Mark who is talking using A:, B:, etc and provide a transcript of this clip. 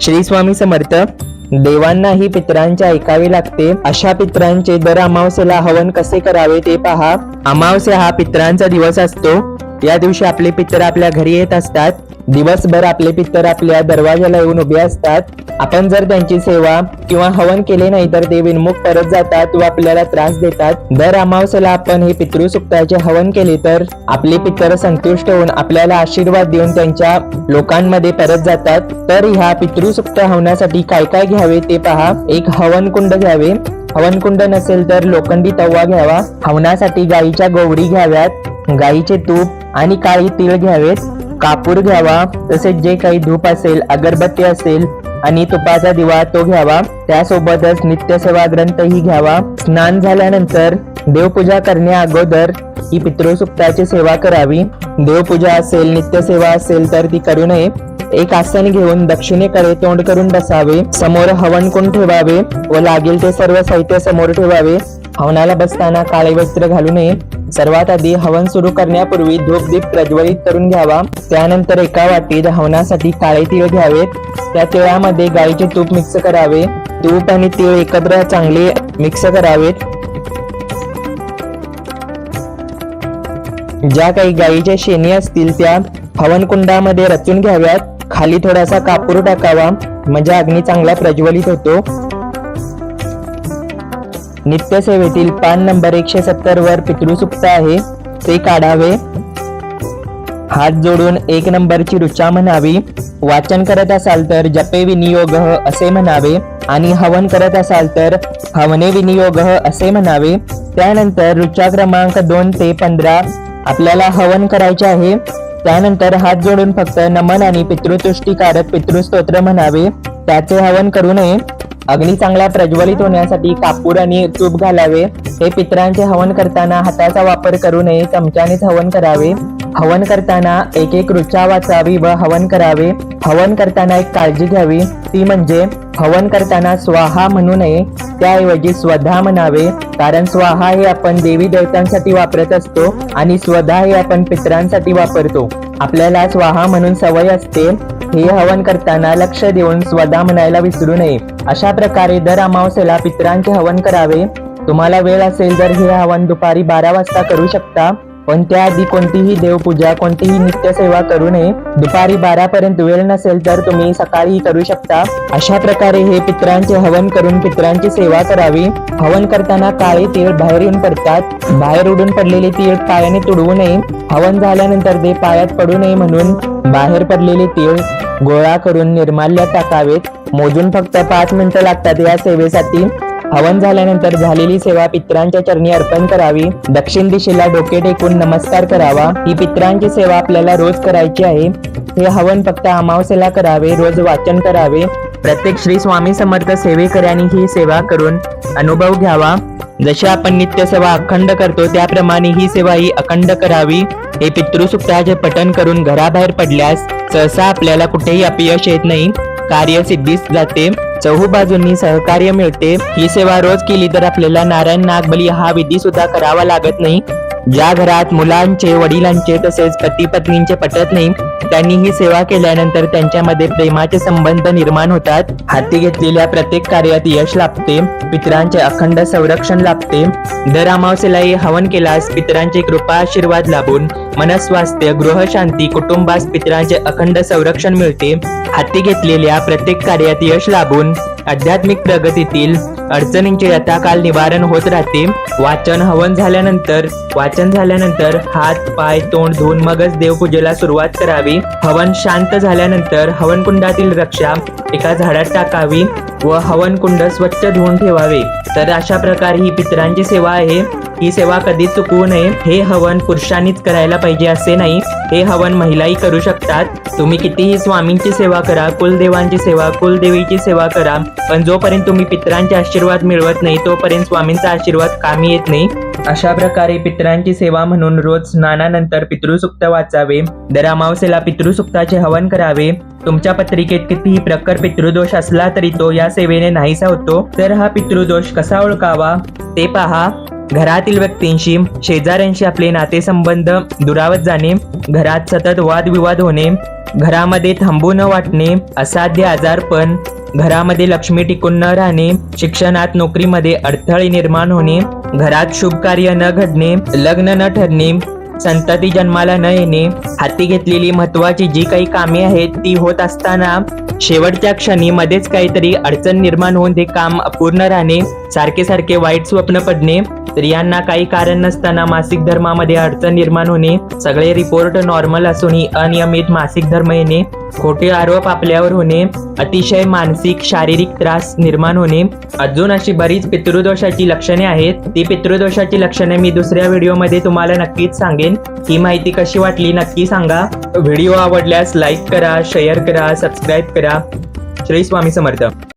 A: श्री स्वामी समर्थ. देवांनाही पितरांचे ऐकावे लागते. अशा पितरांचे दर अमावस्येला हवन कसे करावे ते पहा. अमावस्या हा पितरांचा दिवस असतो. या दिवशी आपले पितर आपल्या घरी येत असतात. दिवसभर आपले पितर आपल्या दरवाजाला येऊन उभे असतात. आपण जर त्यांची सेवा किंवा हवन केले नाही तर ते विनमुख परत जातात व आपल्याला त्रास देतात. दर अमावस्येला आपण हे पितृसुक्ताचे हवन केले तर आपले पितर संतुष्ट होऊन आपल्याला आशीर्वाद देऊन त्यांच्या लोकांमध्ये परत जातात. तर ह्या पितृसुक्त हवनासाठी काय काय घ्यावे ते पहा. एक हवन कुंड घ्यावे. हवन कुंड नसेल तर लोखंडी तवा घ्यावा. हवनासाठी गाईच्या गोवरी घ्याव्यात. गाईचे तूप आणि काळी तीळ घ्यावेत. कापूर घ्यावा. तसेच जे काही धूप असेल, अगरबत्ती असेल आणि तुपाचा दिवा तो घ्यावा. त्यासोबतच नित्यसेवा ग्रंथही घ्यावा. स्नान झाल्यानंतर देवपूजा करण्या अगोदर ही पितृसुक्ताची सेवा करावी. देवपूजा असेल, नित्यसेवा असेल तर ती करू नये. एक आसन घेऊन दक्षिणेकडे तोंड करून बसावे. समोर हवन कुंड ठेवावे व लागेल ते सर्व साहित्य समोर ठेवावे. हवनाला बसताना काळे वस्त्र घालू नये. सर्वात आधी हवन सुरू करण्यापूर्वी धूपदीप प्रज्वलित करून घ्यावा. त्यानंतर एका वाटीत हवनासाठी काळे तीळ घ्यावेत. त्या तिळामध्ये गाईचे तूप मिक्स करावे. तूप आणि तीळ एकत्र चांगले मिक्स करावेत. ज्या काही गाईच्या शेणी असतील त्या हवन कुंडामध्ये रचून घ्याव्यात. खाली थोडासा कापूर टाकावा म्हणजे अग्नी चांगला प्रज्वलित होतो. नित्यसेवेतील पान नंबर 170 वर पितृसुक्त आहे ते काढावे. हात जोडून 1 नंबरची ऋचा म्हणावी. वाचन करत असाल तर जपे विनियोग असे म्हणावे आणि हवन करत असाल तर हवने विनियोग असे म्हणावे. त्यानंतर ऋचा क्रमांक 2 ते 15 आपल्याला हवन करायचे आहे. त्यानंतर हात जोडून फक्त नमन आणि पितृतुष्टीकारक पितृस्तोत्र म्हणावे. त्याचे हवन करू नये. अग्नी चांगला प्रज्वलित होण्यासाठी कापूर आणि तूप घालावे. हे पितरांचे हवन करताना हाताचा वापर करू नये. चमच्यानेच हवन करावे. हवन करताना एक एक ऋचा वाचावी व हवन करावे. हवन करताना एक काळजी घ्यावी, ती म्हणजे हवन करताना स्वाहा म्हणू नये. त्याऐवजी स्वधा म्हणावे. कारण स्वाहा हे आपण देवी देवतांसाठी वापरत असतो आणि स्वधा हे आपण पितरांसाठी वापरतो. आपल्याला स्वाहा म्हणून सवय असते. हे हवन करताना लक्ष देऊन स्वधा म्हणायला विसरू नये. अशा प्रकारे दर अमावस्येला पितरांचे हवन करावे. तुम्हाला वेळ असेल तर हे हवन दुपारी 12 वाजता करू शकता. पण त्याआधी कोणतीही देवपूजा, कोणतीही नित्यसेवा करू नये. दुपारी 12 पर्यंत वेळ नसेल तर तुम्ही सकाळी करू शकता. अशा प्रकारे हे पितरांचे हवन करून पितरांची सेवा करावी. हवन करताना काळे तीळ बाहेर येऊन पडतात. बाहेर उडून पडलेले तीळ पायाने तुडवू नये. हवन झाल्यानंतर ते पायात पडू नये म्हणून बाहेर पडलेले तीळ गोळा करून निर्माल्यात टाकावेत. मोजून फक्त 5 मिनिटं लागतात या सेवेसाठी. हवन झाल्यानंतर झालेली सेवा पितरांच्या चरणी अर्पण करावी. दक्षिण दिशेला डोके टेकून नमस्कार करावा. ही पितरांची सेवा आपल्याला रोज करायची आहे. हे हवन फक्त अमावस्येला करावे. रोज वाचन करावे. प्रत्येक श्री स्वामी समर्थ सेवेकऱ्यांनी ही सेवा करून अनुभव घ्यावा. जसे आपण नित्य सेवा अखंड करतो त्याप्रमाणे ही सेवा ही अखंड करावी. हे पितृसुक्ताचे पठण करून घराबाहेर पडल्यास सहसा आपल्याला कुठेही अपयश येत नाही. कार्य सिद्धीस जाते. चहूबाजूंनी सहकार्य मिळते. ही सेवा रोज केली तर आपल्याला नारायण नागबली हा विधी सुद्धा करावा लागत नाही. ज्या घरात मुलांचे, वडिलांचे तसेच पती पत्नींचे पटत नाही त्यांनी ही सेवा केल्यानंतर त्यांच्यामध्ये प्रेमाचे संबंध निर्माण होतात. हाती घेतलेल्या प्रत्येक कार्यात यश लाभते. पितरांचे अखंड संरक्षण लाभते. दर अमावस्येला हे हवन केल्यास पितरांचे कृपा आशीर्वाद लाभून मनस्वास्थ्य, गृहशांती, कुटुंबास पितरांचे अखंड संरक्षण मिळते. हाती घेतलेल्या प्रत्येक कार्यात यश लाभून आध्यात्मिक प्रगतीतील अडचणींचे यथाकाल निवारण होत राहते. वाचन झाल्यानंतर हात पाय तोंड धुवून मगच देवपूजेला सुरुवात करावी. हवन शांत झाल्यानंतर हवनकुंडातील रक्षा एका झाडात टाकावी व हवनकुंड स्वच्छ धुवून ठेवावे. तर अशा प्रकारे ही पितरांची सेवा आहे. ही सेवा कधी चुकवू नये. हे हवन पुरुषांनीच करायला पाहिजे असे नाही. हे हवन महिलाही करू शकतात. तुम्ही कितीही स्वामींची सेवा करा, कुलदेवांची सेवा, कुलदेवीची सेवा करा, पण जोपर्यंत तुम्ही पितरांचे आशीर्वाद मिळवत नाही तोपर्यंत स्वामींचा आशीर्वाद कामी येत नाही. अशा प्रकारे पितरांची सेवा म्हणून रोज स्नानानंतर पितृसुक्त वाचावे. दर अमावस्येला पितृसुक्ताचे हवन करावे. तुमच्या पत्रिकेत कितीही प्रखर पितृदोष असला तरी तो या सेवेने नाहीसा होतो. तर हा पितृदोष कसा ओळखावा ते पहा. घरातील व्यक्तींशी शेजाऱ्यांशी आपले नातेसंबंध दुरावत जाणे, घरात सतत वादविवाद होणे, घरामध्ये थांबू न वाटणे, असाध्य आजारपण, घरामध्ये लक्ष्मी टिकून न राहणे, शिक्षणात नोकरीमध्ये अडथळे निर्माण होणे, घरात शुभ कार्य न घडणे, लग्न न ठरणे, संतती जन्माला न येणे, हाती घेतलेली महत्वाची जी काही कामे आहेत ती होत असताना शेवटच्या क्षणी मध्येच काहीतरी अडचण निर्माण होऊन ते काम अपूर्ण राहणे, सारखे सारखे वाईट स्वप्न पडणे, स्त्रियांना काही कारण नसताना मासिक धर्मामध्ये अडचण निर्माण होणे, सगळे रिपोर्ट नॉर्मल असूनही अनियमित मासिक धर्म येणे, खोटे आरोप आपल्यावर होणे, अतिशय मानसिक शारीरिक त्रास निर्माण होणे, अजून अशी बरीच पितृदोषाची लक्षणे आहेत. ती पितृदोषाची लक्षणे मी दुसऱ्या व्हिडिओमध्ये तुम्हाला नक्कीच सांगेन. ही माहिती कशी वाटली नक्की सांगा. व्हिडिओ आवडल्यास लाईक करा, शेअर करा, सबस्क्राईब करा. श्री स्वामी समर्थ.